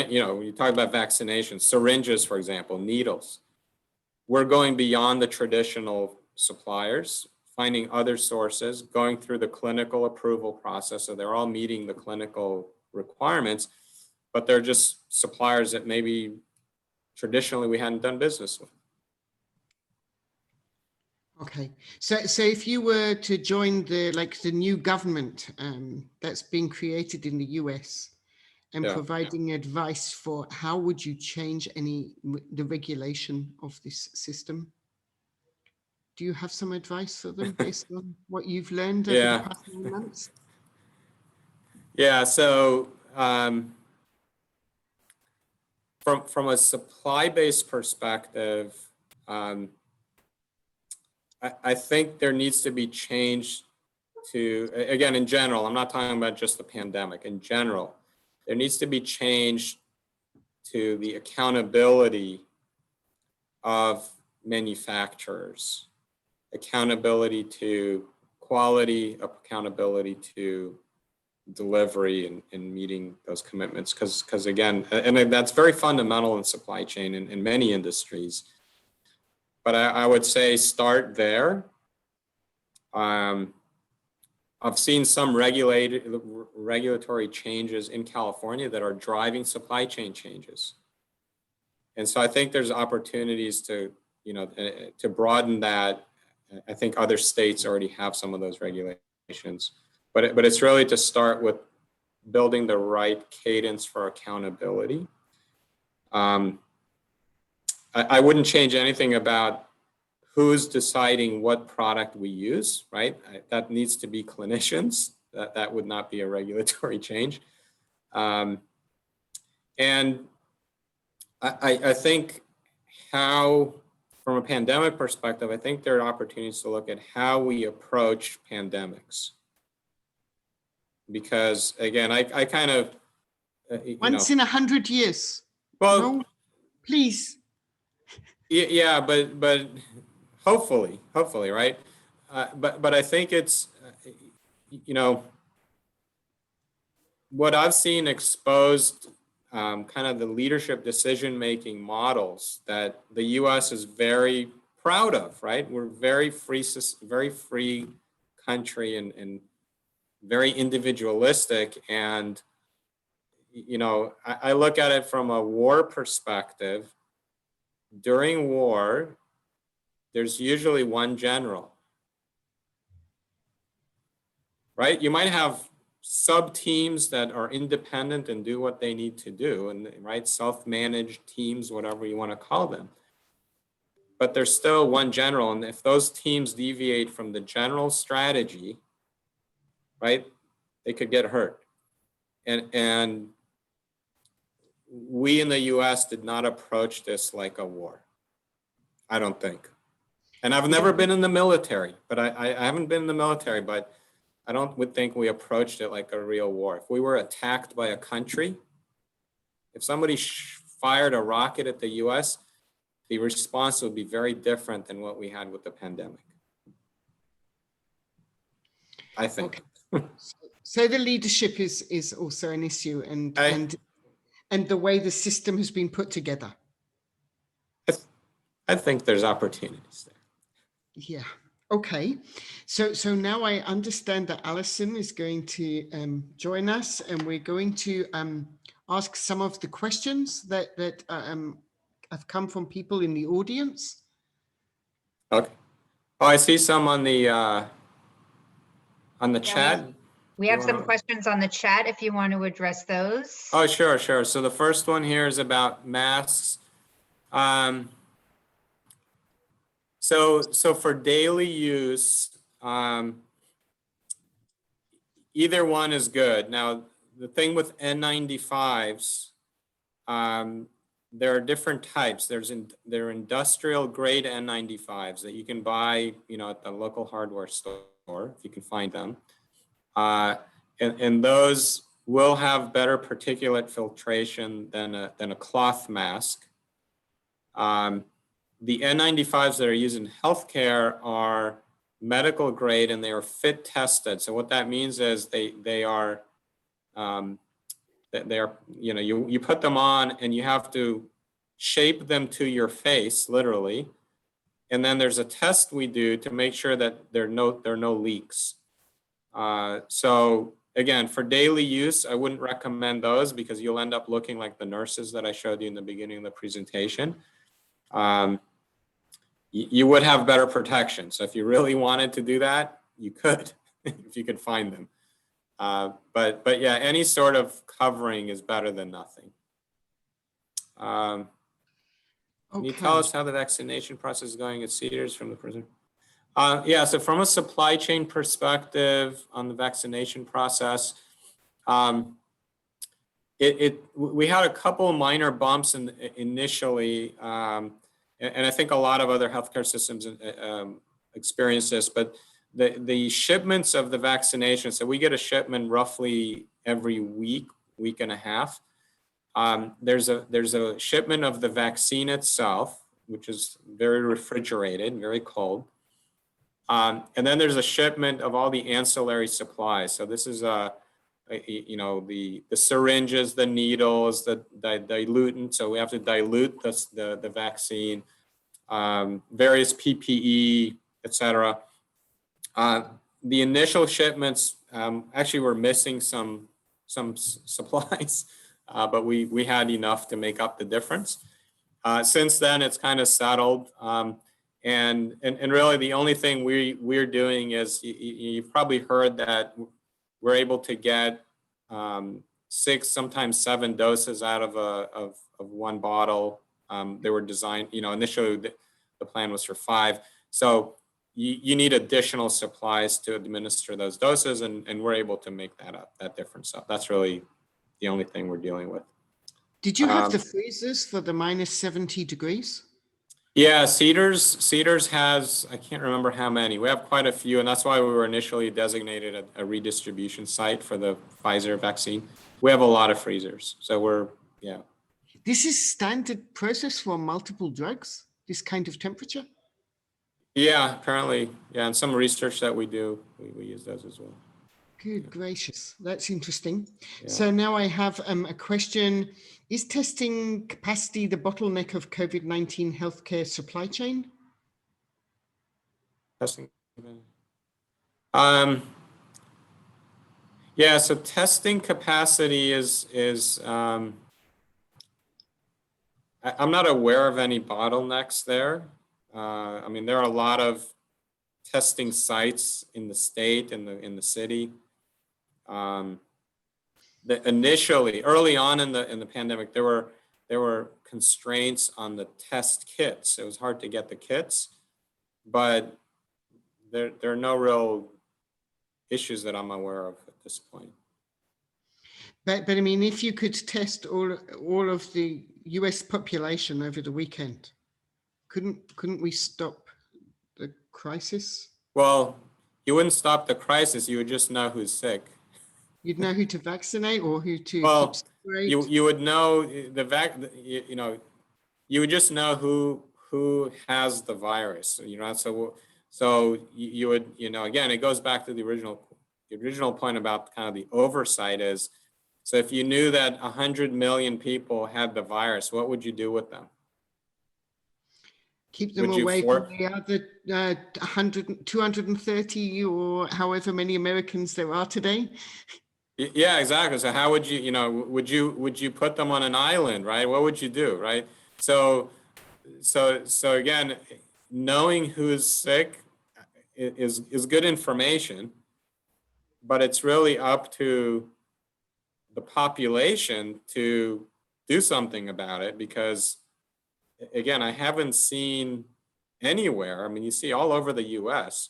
S3: you talk about vaccinations, syringes, for example, needles. We're going beyond the traditional suppliers, finding other sources, going through the clinical approval process. So they're all meeting the clinical requirements, but they're just suppliers that maybe traditionally we hadn't done business with.
S4: Okay, so if you were to join the new government that's being created in the US and providing advice for how would you change the regulation of this system? Do you have some advice for them based on what you've learned over the past 9 months?
S3: Yeah, so from a supply-based perspective, I think there needs to be change to, again, in general, I'm not talking about just the pandemic, in general, there needs to be change to the accountability of manufacturers, accountability to quality, accountability to delivery and meeting those commitments. Because again, and that's very fundamental in supply chain in many industries. But I would say start there. I've seen some regulatory changes in California that are driving supply chain changes. And so I think there's opportunities to broaden that. I think other states already have some of those regulations, but it's really to start with building the right cadence for accountability. I wouldn't change anything about who's deciding what product we use, right? That needs to be clinicians. That would not be a regulatory change. And I think from a pandemic perspective, I think there are opportunities to look at how we approach pandemics. Because again, I kind of,
S4: once in 100 years.
S3: Well,
S4: no, please.
S3: Yeah, but hopefully, right? But I think it's, what I've seen exposed kind of the leadership decision-making models that the U.S. is very proud of, right? We're very free country and very individualistic. And, I look at it from a war perspective. During war, there's usually one general, right? You might have sub-teams that are independent and do what they need to do, and right, self-managed teams, whatever you want to call them. But there's still one general, and if those teams deviate from the general strategy, right, they could get hurt. And we in the US did not approach this like a war. I don't think. And I've never been in the military, but I haven't been in the military, but I don't would think we approached it like a real war. If we were attacked by a country, if somebody fired a rocket at the US, the response would be very different than what we had with the pandemic. I think.
S4: Okay. So the leadership is also an issue, and the way the system has been put together.
S3: I think there's opportunities there.
S4: Yeah. Okay. So now I understand that Alison is going to join us, and we're going to ask some of the questions that have come from people in the audience.
S3: Okay. Oh, I see some on the chat.
S5: We have some questions on the chat if you want to address those.
S3: Oh, sure. So the first one here is about masks. So for daily use, either one is good. Now, the thing with N95s, there are different types. There are industrial grade N95s that you can buy, at the local hardware store, if you can find them. And those will have better particulate filtration than a cloth mask. The N95s that are used in healthcare are medical grade and they are fit tested. So what that means is they are, you put them on and you have to shape them to your face, literally. And then there's a test we do to make sure that there are no leaks. So again, for daily use, I wouldn't recommend those because you'll end up looking like the nurses that I showed you in the beginning of the presentation. You would have better protection. So if you really wanted to do that, you could, if you could find them. But yeah, any sort of covering is better than nothing. Can you tell us how the vaccination process is going at Cedars from the prison? Yeah, so from a supply chain perspective on the vaccination process, we had a couple of minor bumps initially, and I think a lot of other healthcare systems experience this, but the shipments of the vaccination, so we get a shipment roughly every week and a half. There's a shipment of the vaccine itself, which is very refrigerated, very cold. And then there's a shipment of all the ancillary supplies. So this is the syringes, the needles, the dilutant. So we have to dilute the vaccine, various PPE, et cetera. The initial shipments actually were missing some supplies, but we had enough to make up the difference. Since then, it's kind of settled. And really the only thing we're doing is, you've probably heard that we're able to get 6, sometimes 7 doses out of one bottle. They were designed, initially the plan was for 5. So you need additional supplies to administer those doses, and we're able to make that up, that difference up. That's really the only thing we're dealing with.
S4: Did you have the freezers for the minus 70 degrees?
S3: Yeah, Cedars has, I can't remember how many. We have quite a few, and that's why we were initially designated a redistribution site for the Pfizer vaccine. We have a lot of freezers, so yeah.
S4: This is standard process for multiple drugs, this kind of temperature?
S3: Yeah, apparently, yeah, and some research that we do, we use those as well.
S4: Good gracious, that's interesting.
S3: Yeah.
S4: So now I have a question. Is testing capacity the bottleneck of COVID-19 healthcare supply chain?
S3: Testing. Yeah, so testing capacity is I'm not aware of any bottlenecks there. I mean, there are a lot of testing sites in the state and in the city. Initially, early on in the pandemic, there were constraints on the test kits. It was hard to get the kits, but there are no real issues that I'm aware of at this point.
S4: But I mean, if you could test all of the US population over the weekend, couldn't we stop the crisis?
S3: Well, you wouldn't stop the crisis. You would just know who's sick.
S4: You'd know who to vaccinate or who to
S3: Well,
S4: keep separate.
S3: you would know you know, you would just know who has the virus, you know, so you would, you know, again, it goes back to the original point about kind of the oversight is, so if you knew that 100 million people had the virus, what would you do with them?
S4: Keep them
S3: Would you
S4: away
S3: for-
S4: from the other 100, 230 or however many Americans there are today.
S3: Yeah, exactly. So how would you, you know, would you put them on an island, right? What would you do, right? So again, knowing who's sick is good information, but it's really up to the population to do something about it, because again, I haven't seen anywhere. I mean, you see all over the US,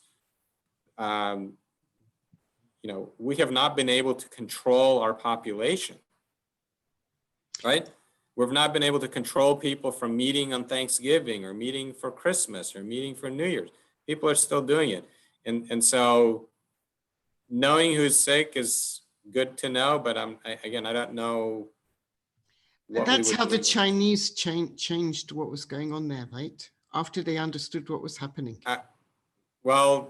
S3: you know, we have not been able to control our population, right? We've not been able to control people from meeting on Thanksgiving or meeting for Christmas or meeting for New Year's. People are still doing it. And so knowing who's sick is good to know, but again, I don't know.
S4: And that's how the Chinese changed what was going on there, right? After they understood what was happening.
S3: Well,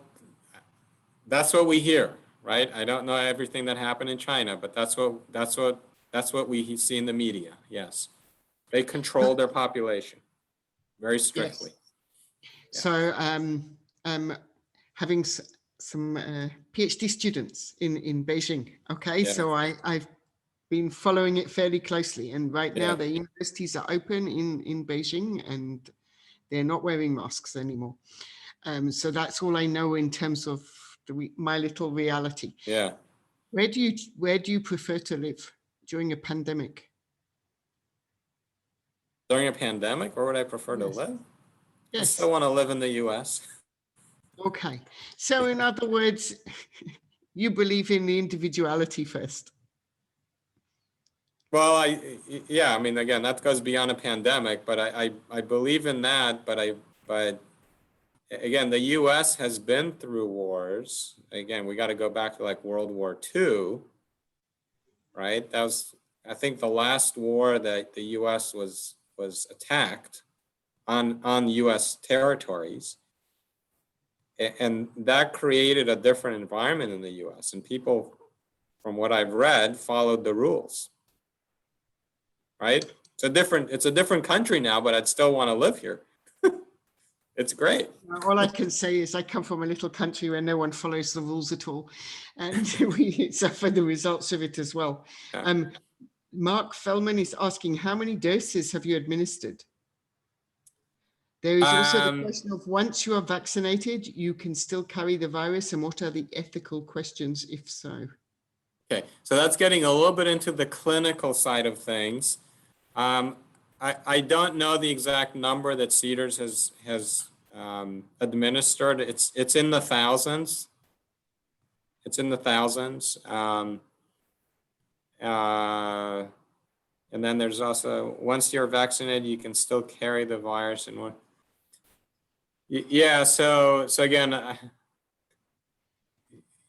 S3: that's what we hear, right? I don't know everything that happened in China, but that's what we see in the media. Yes, they control their population very strictly.
S4: Yes. So, having some PhD students in Beijing. Okay,
S3: Yeah.
S4: so I've been following it fairly closely, and right now
S3: Yeah.
S4: the universities are open in Beijing, and they're not wearing masks anymore. So that's all I know in terms of my little reality.
S3: Yeah.
S4: Where do you prefer to live during a pandemic?
S3: During a pandemic, where would I prefer to
S4: Yes.
S3: live? I
S4: Yes.
S3: still want to live in the US.
S4: Okay. So in other words, you believe in the individuality first.
S3: Well, yeah, I mean, again, that goes beyond a pandemic, but I believe in that, but again, the US has been through wars. Again, we got to go back to like World War II, right? That was, I think, the last war that the US was attacked on US territories. And that created a different environment in the US, and people, from what I've read, followed the rules. Right? It's a different country now, but I'd still want to live here. It's great.
S4: All I can say is I come from a little country where no one follows the rules at all, and we suffer the results of it as well.
S3: Yeah.
S4: Mark Fellman is asking, how many doses have you administered? There is also the question of, once you are vaccinated, you can still carry the virus, and what are the ethical questions if so?
S3: Okay, so that's getting a little bit into the clinical side of things. I don't know the exact number that Cedars has administered. It's in the thousands. It's in the thousands. And then there's also, once you're vaccinated, you can still carry the virus. And what? Yeah. So again,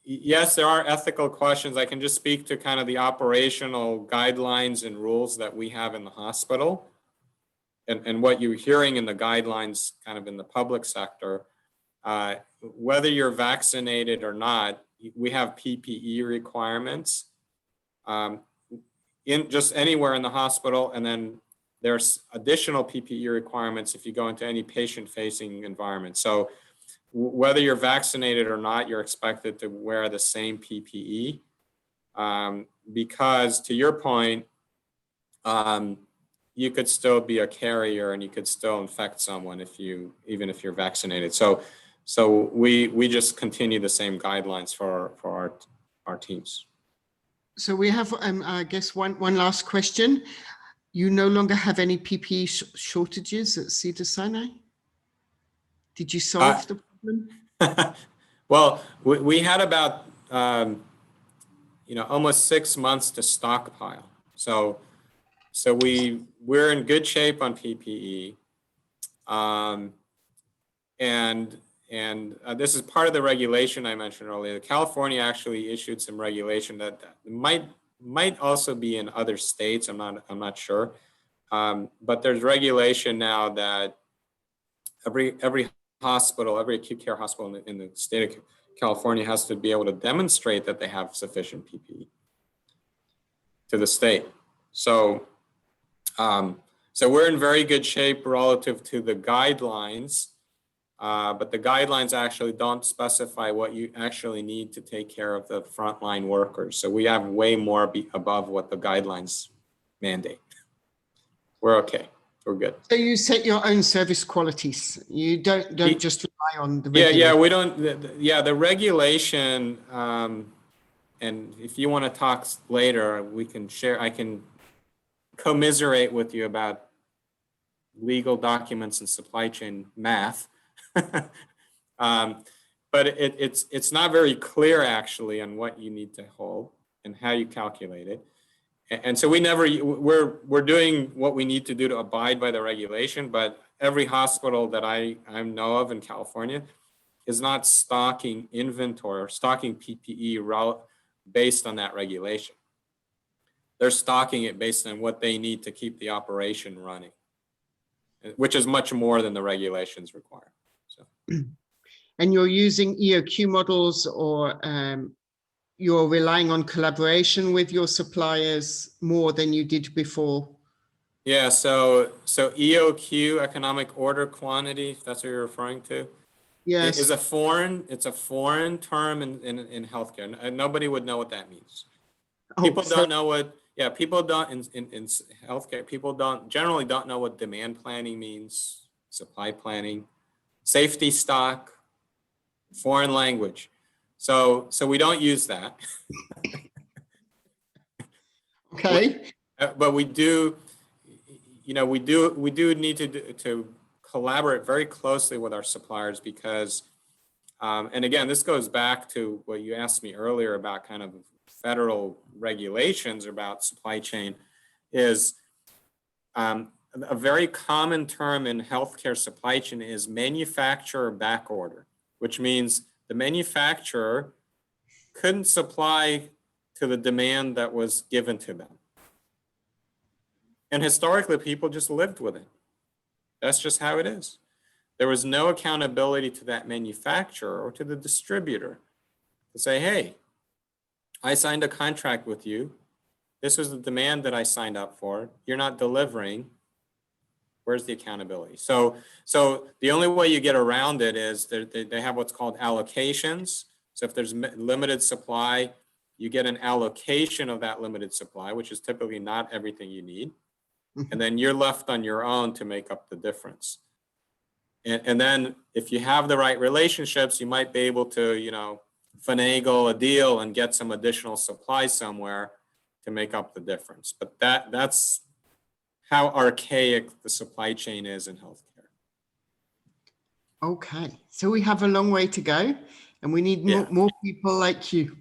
S3: yes, there are ethical questions. I can just speak to kind of the operational guidelines and rules that we have in the hospital, and what you're hearing in the guidelines kind of in the public sector. Whether you're vaccinated or not, we have PPE requirements in just anywhere in the hospital. And then there's additional PPE requirements if you go into any patient-facing environment. So whether you're vaccinated or not, you're expected to wear the same PPE, because to your point, you could still be a carrier and you could still infect someone even if you're vaccinated. So we just continue the same guidelines for our teams.
S4: So we have, I guess, one last question. You no longer have any PPE shortages at Cedars-Sinai? Did you solve the problem?
S3: Well, we had about almost 6 months to stockpile. So we're in good shape on PPE. And this is part of the regulation I mentioned earlier. California actually issued some regulation that might also be in other states. I'm not sure. But there's regulation now that every hospital, every acute care hospital in the state of California has to be able to demonstrate that they have sufficient PPE to the state. So, so we're in very good shape relative to the guidelines, but the guidelines actually don't specify what you actually need to take care of the frontline workers. So we have way more above what the guidelines mandate. We're okay. We're good.
S4: So you set your own service qualities. You don't just rely on the
S3: yeah, we don't. The regulation. And if you want to talk later, we can share. I can commiserate with you about legal documents and supply chain math. But it's not very clear actually on what you need to hold and how you calculate it. And so we're doing what we need to do to abide by the regulation, but every hospital that I know of in California is not stocking inventory or stocking PPE based on that regulation. They're stocking it based on what they need to keep the operation running, which is much more than the regulations require. So.
S4: And you're using EOQ models, or you're relying on collaboration with your suppliers more than you did before?
S3: Yeah, so EOQ, economic order quantity, if that's what you're referring to.
S4: Yes.
S3: It's a foreign term in healthcare. And nobody would know what that means. People don't know what, people don't in healthcare, people generally don't know what demand planning means, supply planning, safety stock, foreign language. So we don't use that.
S4: Okay.
S3: But we do, we do need to collaborate very closely with our suppliers because, and again, this goes back to what you asked me earlier about kind of federal regulations about supply chain, is a very common term in healthcare supply chain is manufacturer back order, which means the manufacturer couldn't supply to the demand that was given to them. And historically, people just lived with it. That's just how it is. There was no accountability to that manufacturer or to the distributor to say, hey, I signed a contract with you. This was the demand that I signed up for. You're not delivering. Where's the accountability? So the only way you get around it is they have what's called allocations. So if there's limited supply, you get an allocation of that limited supply, which is typically not everything you need. And then you're left on your own to make up the difference. And then if you have the right relationships, you might be able to, finagle a deal and get some additional supply somewhere to make up the difference. But that's how archaic the supply chain is in healthcare.
S4: Okay, so we have a long way to go, and we need more people like you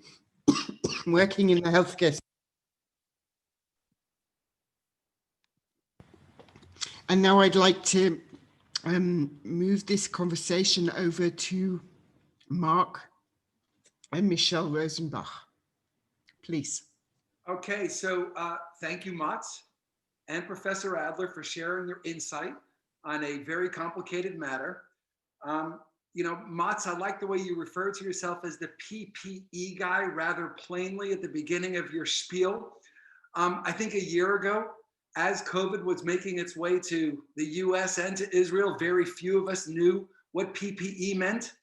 S4: working in the healthcare. And now I'd like to move this conversation over to Mark and Michelle Rosenbach, please.
S6: Okay, so thank you, Mats and Professor Adler, for sharing your insight on a very complicated matter. Mats, I like the way you refer to yourself as the PPE guy rather plainly at the beginning of your spiel. I think a year ago, as COVID was making its way to the US and to Israel, very few of us knew what PPE meant.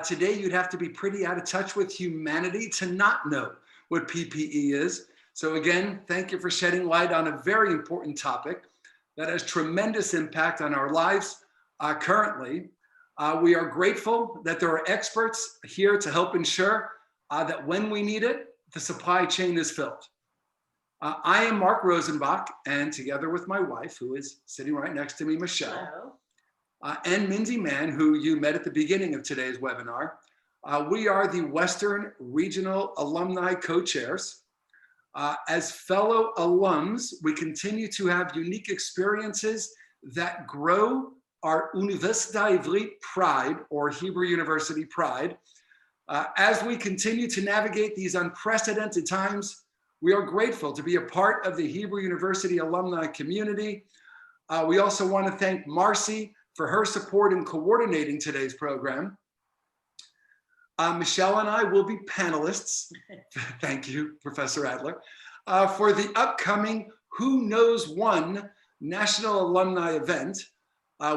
S6: Today, you'd have to be pretty out of touch with humanity to not know what PPE is. So again, thank you for shedding light on a very important topic that has tremendous impact on our lives currently. We are grateful that there are experts here to help ensure that when we need it, the supply chain is filled. I am Mark Rosenbach, and together with my wife, who is sitting right next to me, Michelle, and Mindy Mann, who you met at the beginning of today's webinar, we are the Western Regional Alumni Co-Chairs. As fellow alums, we continue to have unique experiences that grow our Università Ivrit Pride, or Hebrew University Pride. As we continue to navigate these unprecedented times, we are grateful to be a part of the Hebrew University alumni community. We also want to thank Marcy for her support in coordinating today's program. Michelle and I will be panelists. Thank you, Professor Adler, for the upcoming Who Knows One National Alumni event.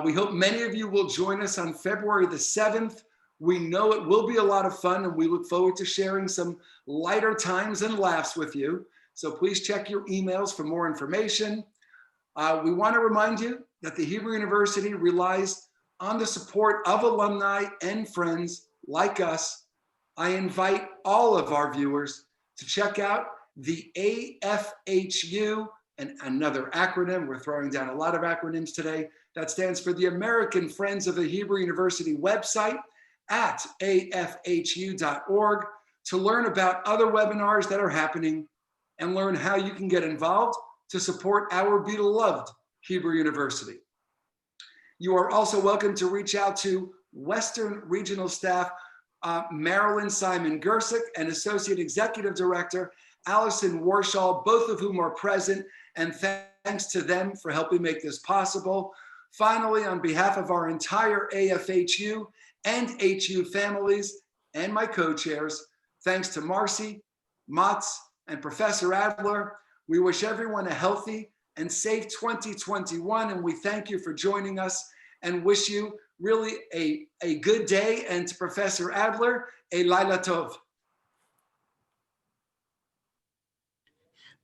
S6: We hope many of you will join us on February the 7th. We know it will be a lot of fun, and we look forward to sharing some lighter times and laughs with you. So please check your emails for more information. We want to remind you that the Hebrew University relies on the support of alumni and friends like us. I invite all of our viewers to check out the AFHU, and another acronym. We're throwing down a lot of acronyms today. That stands for the American Friends of the Hebrew University website at afhu.org to learn about other webinars that are happening and learn how you can get involved to support our beloved Hebrew University. You are also welcome to reach out to Western Regional Staff, Marilyn Simon Gersick, and Associate Executive Director, Allison Warshall, both of whom are present, and thanks to them for helping make this possible. Finally, on behalf of our entire AFHU and HU families and my co-chairs, thanks to Marcy, Mats, and Professor Adler, we wish everyone a healthy and safe 2021, and we thank you for joining us and wish you really a good day, and to Professor Adler, a Laila Tov.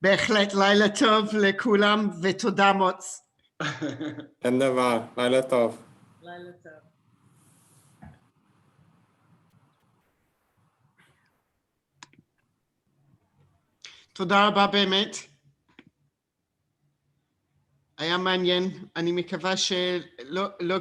S4: בהחלט לילה טוב לכולם ותודה מוץ.
S3: אין דבר, לילה טוב.
S7: לילה טוב.
S4: תודה רבה באמת. היה מעניין, אני מקווה שלא